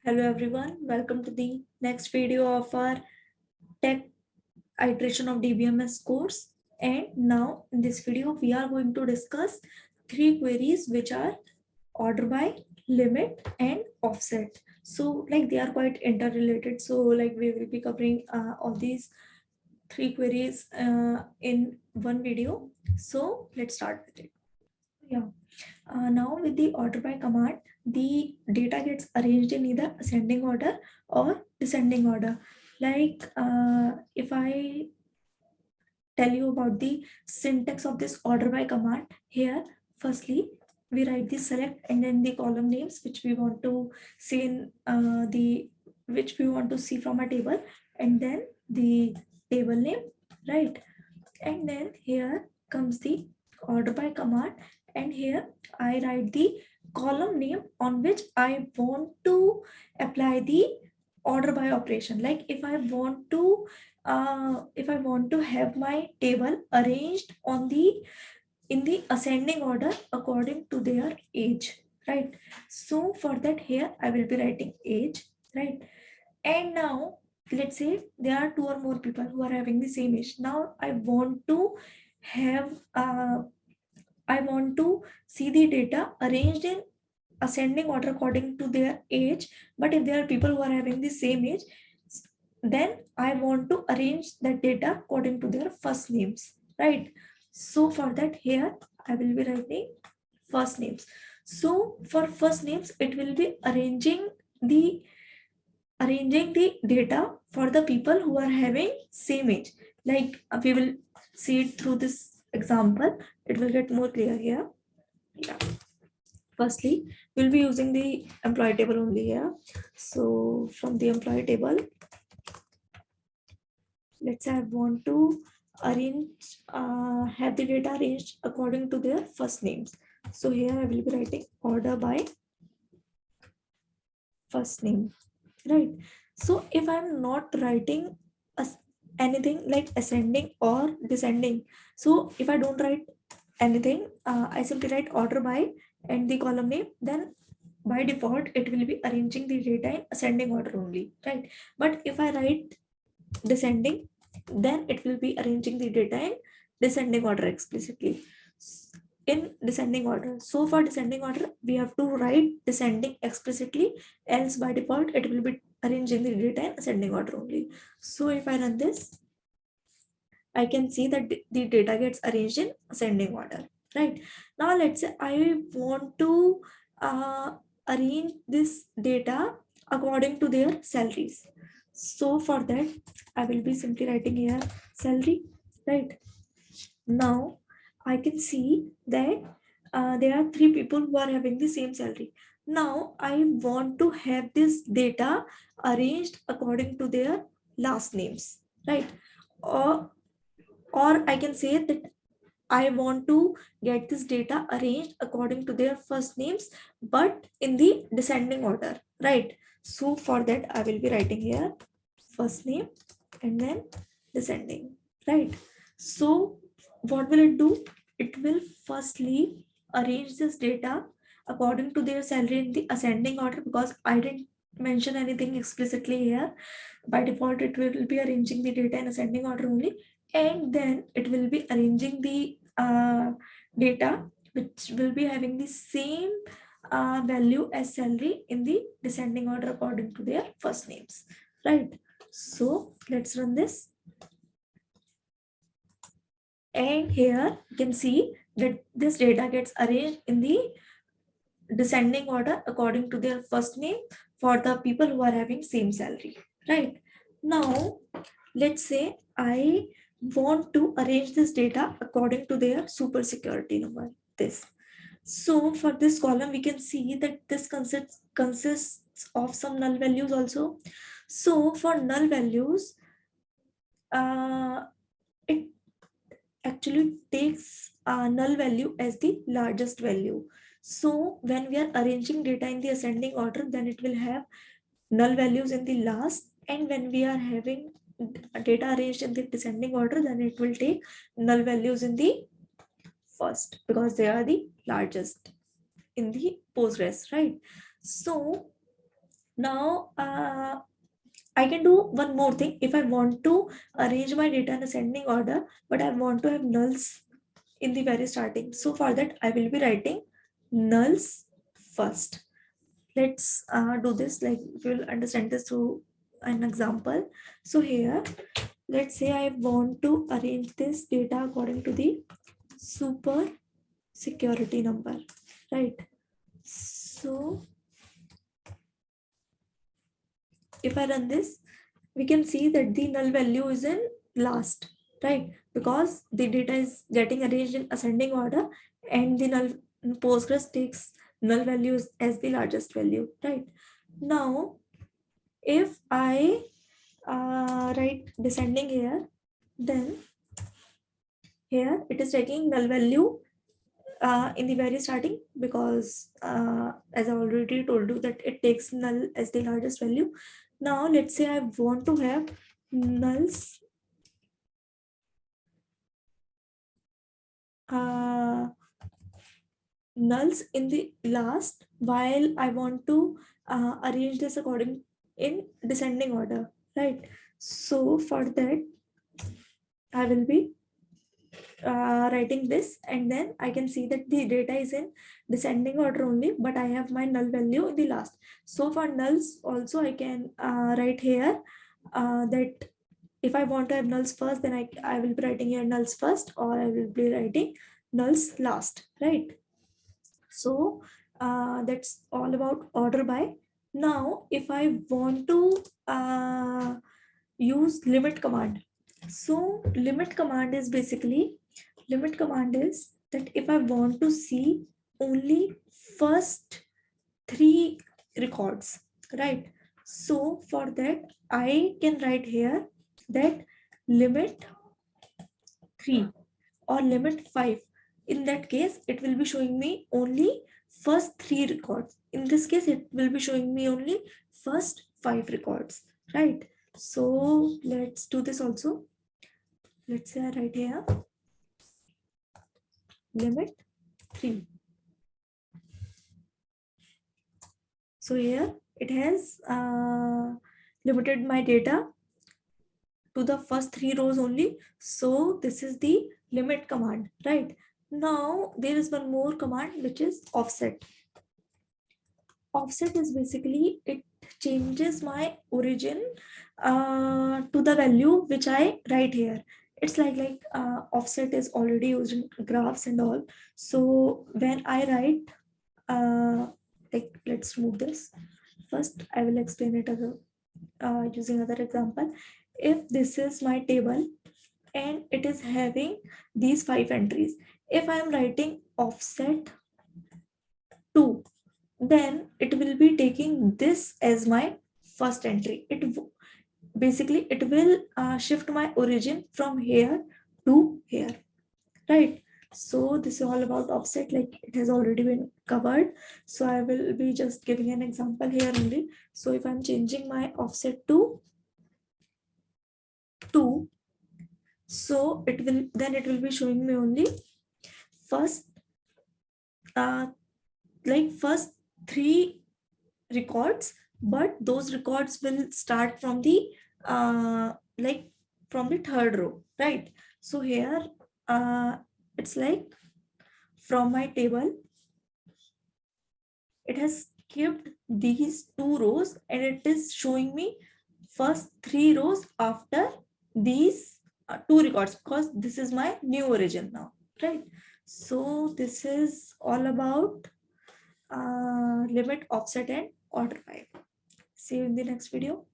Hello everyone, welcome to the next video of our tech iteration of DBMS course. And now in this video we are going to discuss three queries which are order by, limit and offset. So like they are quite interrelated. So like we will be covering all these three queries in one video. So let's start with it. Yeah. Now with the order by command, the data gets arranged in either ascending order or descending order. Like if I tell you about the syntax of this order by command, here firstly we write the select and then the column names which we want to see in the which we want to see from a table, and then the table name, right? And then here comes the order by command, and here I write the column name on which I want to apply the order by operation. Like if I want to have my table arranged on the in the ascending order according to their age, right? So for that here I will be writing age, right? And now let's say there are two or more people who are having the same age. Now have uh, I want to see the data arranged in ascending order according to their age. But if there are people who are having the same age, then I want to arrange that data according to their first names, right? So for that here I will be writing first names. So for first names it will be the arranging the data for the people who are having same age. Like we will see it through this example, it will get more clear here. Yeah. Firstly we'll be using the employee table only here. So from the employee table, let's say I want to have the data arranged according to their first names. So here I will be writing order by first name, right? So if I'm not writing anything like ascending or descending, so if I don't write anything, I simply write order by and the column name, then by default it will be arranging the data in ascending order only, right? But if I write descending, then it will be arranging the data in descending order explicitly, in descending order. So for descending order we have to write descending explicitly, else by default it will be arranging the data in ascending order only. So if I run this, I can see that the data gets arranged in ascending order, right? Now let's say I want to uh, arrange this data according to their salaries. So for that I will be simply writing here salary, right? Now I can see that there are three people who are having the same salary. Now I want to have this data arranged according to their last names, right? Or I can say that I want to get this data arranged according to their first names but in the descending order, right? So for that I will be writing here first name and then descending, right? So what will it do? It will firstly arrange this data according to their salary in the ascending order, because I didn't mention anything explicitly here. By default it will be arranging the data in ascending order only, and then it will be arranging the data which will be having the same value as salary in the descending order according to their first names, right? So let's run this, and here you can see that this data gets arranged in the descending order according to their first name for the people who are having same salary, right? Now let's say I want to arrange this data according to their super security number, this. So for this column we can see that this consists of some null values also. So for null values, uh, it actually takes null value as the largest value. So when we are arranging data in the ascending order, then it will have null values in the last, and when we are having data arranged in the descending order, then it will take null values in the first, because they are the largest in the Postgres, right? So Now I can do one more thing. If I want to arrange my data in ascending order, but I want to have nulls in the very starting. So for that, I will be writing nulls first. Let's do this, like we'll understand this through an example. So here, let's say I want to arrange this data according to the super security number, right? So if I run this, we can see that the null value is in last, right? Because the data is getting arranged in ascending order, and the null Postgres takes null values as the largest value, right? Now, if I write descending here, then here it is taking null value in the very starting, because as I already told you that it takes null as the largest value. Now let's say I want to have nulls uh, nulls in the last, while I want to arrange this according in descending order, right? So for that, I will be writing this, and then I can see that the data is in descending order only, but I have my null value in the last. So for nulls also I can write here that if I want to have nulls first, then I will be writing here nulls first, or I will be writing nulls last, right? So that's all about order by. Now if I want to use limit command, so limit command is that if I want to see only first three records, right? So for that I can write here that limit 3 or limit 5. In that case it will be showing me only first 3 records. In this case it will be showing me only first 5 records, right? So let's do this also. Let's say I write here limit 3. So here it has limited my data to the first 3 rows only. So this is the limit command, right? Now there is one more command, which is offset. Offset is basically it changes my origin to the value which I write here. It's like offset is already used in graphs and all. So when I write like, let's remove this first. I will explain it as using other example. If this is my table and it is having these 5 entries, if I am writing offset 2, then it will be taking this as my first entry. Basically it will shift my origin from here to here, right? So this is all about offset, like it has already been covered. So I will be just giving an example here only. So if I'm changing my offset to 2, so it will be showing me only first uh, first 3 records, but those records will start from the like from the third row, right? So here it's like from my table it has skipped these 2 rows and it is showing me first 3 rows after these 2 records, because this is my new origin now, right? So this is all about limit, offset and order by. See you in the next video.